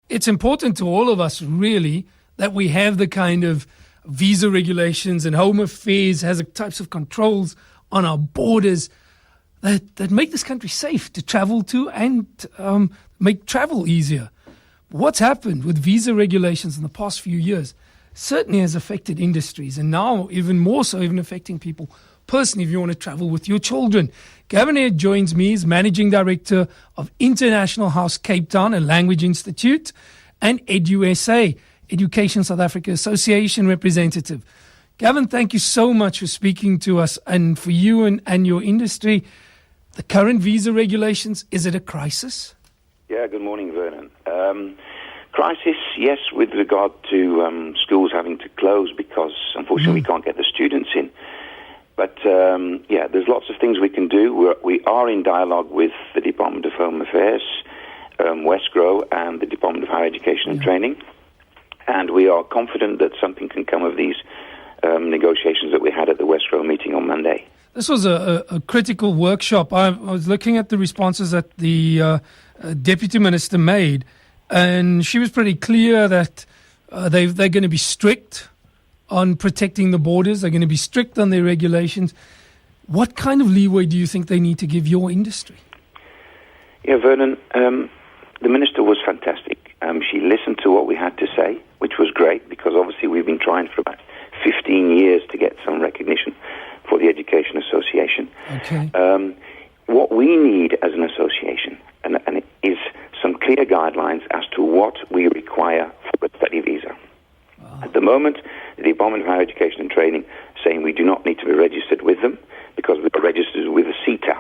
it's important to all of us, really, that we have the kind of visa regulations and Home Affairs has the types of controls on our borders that make this country safe to travel to and make travel easier. What's happened with visa regulations in the past few years certainly has affected industries, and now even more so, even affecting people personally if you want to travel with your children. Gavin Eyre joins me as Managing Director of International House Cape Town, a language institute, and EduSA, Education South Africa Association representative. Gavin, thank you so much for speaking to us, and for you and your industry. The current visa regulations, is it a crisis? Yeah, good morning, Vernon. Crisis, yes, with regard to schools having to close because, unfortunately, we can't get the students in. But, there's lots of things we can do. We are in dialogue with the Department of Home Affairs, Westgrow, and the Department of Higher Education and Training. And we are confident that something can come of these negotiations that we had at the Westgrow meeting on Monday. This was a critical workshop. I was looking at the responses that the Deputy Minister made, and she was pretty clear that they're going to be strict on protecting the borders. They're going to be strict on their regulations. What kind of leeway do you think they need to give your industry? Yeah, Vernon, the Minister was fantastic. She listened to what we had to say, which was great, because obviously we've been trying for about 15 years to get some recognition for the Education Association. Okay. What we need as an association and it is some clear guidelines as to what we require for a study visa. Wow. At the moment, the Department of Higher Education and Training saying we do not need to be registered with them because we are registered with the CETA.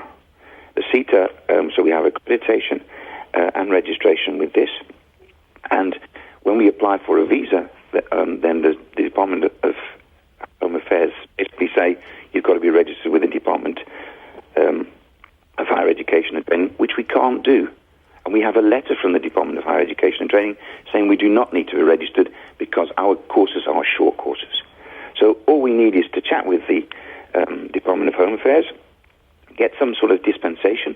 The CETA, so we have accreditation and registration with this. And when we apply for a visa, then the Department of Home Affairs basically say you've got to be registered with the Department of Higher Education and Training, which we can't do. And we have a letter from the Department of Higher Education and Training saying we do not need to be registered because our courses are short courses. So all we need is to chat with the Department of Home Affairs, get some sort of dispensation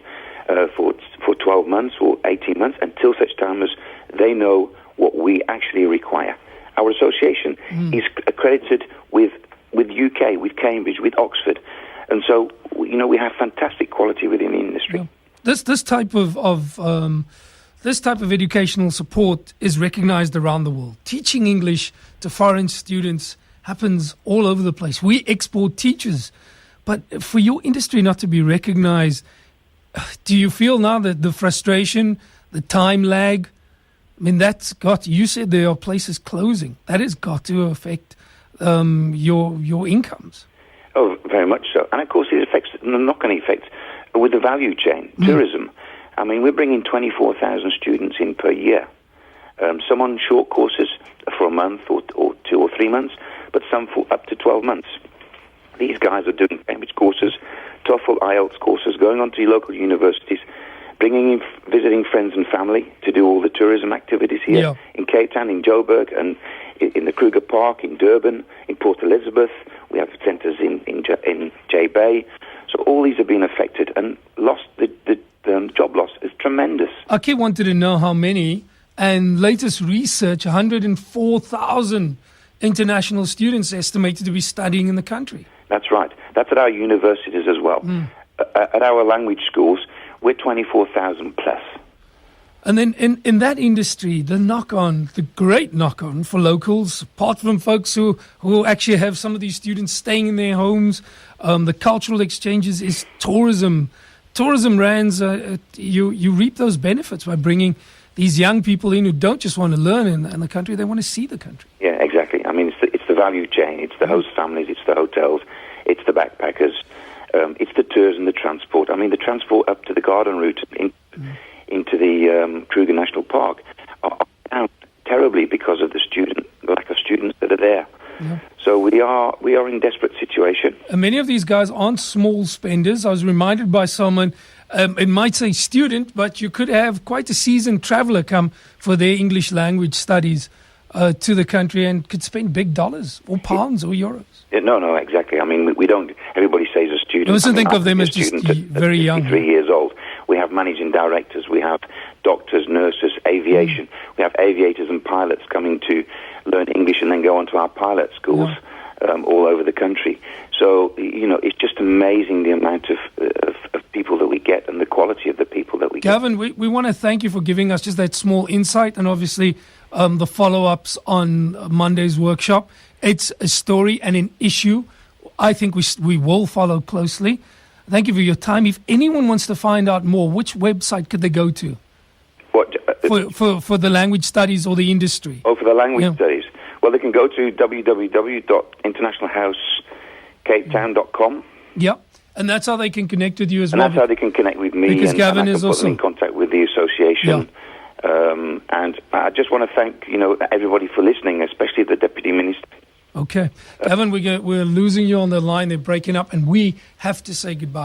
for 12 months or 18 months until such time as they know what we actually require. Our association is accredited with UK, with Cambridge, with Oxford. And so, we have fantastic quality within the industry. Yeah. This type of educational support is recognized around the world. Teaching English to foreign students happens all over the place. We export teachers. But for your industry not to be recognized, do you feel now that the frustration, the time lag, you said there are places closing. That has got to affect your incomes. Oh, very much so. And of course it affects the knock-on effect with the value chain, tourism. We're bringing 24,000 students in per year. Some on short courses for a month or 2 or 3 months, but some for up to 12 months. These guys are doing Cambridge courses, TOEFL, IELTS courses, going on to local universities, visiting friends and family to do all the tourism activities here in Cape Town, in Joburg, and in the Kruger Park, in Durban, in Port Elizabeth. We have centres in J Bay. So all these have been affected, and the job loss is tremendous. Aki wanted to know how many, and latest research, 104,000 international students estimated to be studying in the country. That's right. That's at our universities as well. At our language schools, we're 24,000 plus. And then in that industry, the great knock-on for locals, apart from folks who actually have some of these students staying in their homes, the cultural exchanges, is tourism. Tourism rands, you reap those benefits by bringing these young people in who don't just want to learn in the country, they want to see the country. Yeah, exactly. It's the value chain. It's the host families. It's the hotels. It's the backpackers. It's the tours and the transport. The transport up to the garden route into the Kruger National Park are down terribly because of the lack of students that are there. Yeah. So we are in desperate situation. And many of these guys aren't small spenders. I was reminded by someone, it might say student, but you could have quite a seasoned traveller come for their English language studies to the country and could spend big dollars or pounds or euros. Yeah, no, exactly. We don't, everybody says a student. You mustn't think of them as just very young. 3 years old. We have managing directors, we have doctors, nurses, aviation. We have aviators and pilots coming to learn English and then go on to our pilot schools all over the country. So, it's just amazing the amount of people that we get and the quality of the people that we get. Gavin, we want to thank you for giving us just that small insight and obviously the follow-ups on Monday's workshop. It's a story and an issue I think we will follow closely. Thank you for your time. If anyone wants to find out more, which website could they go to? What, for the language studies or the industry? Oh, for the language studies. Well, they can go to www.internationalhousecapetown.com. Yeah, and that's how they can connect with you as well. And that's how they can connect with me. Because Gavin and is I can put them also in contact with the association. Yeah. And I just want to thank everybody for listening, especially the Deputy Minister. Okay. Gavin, we're losing you on the line. They're breaking up, and we have to say goodbye.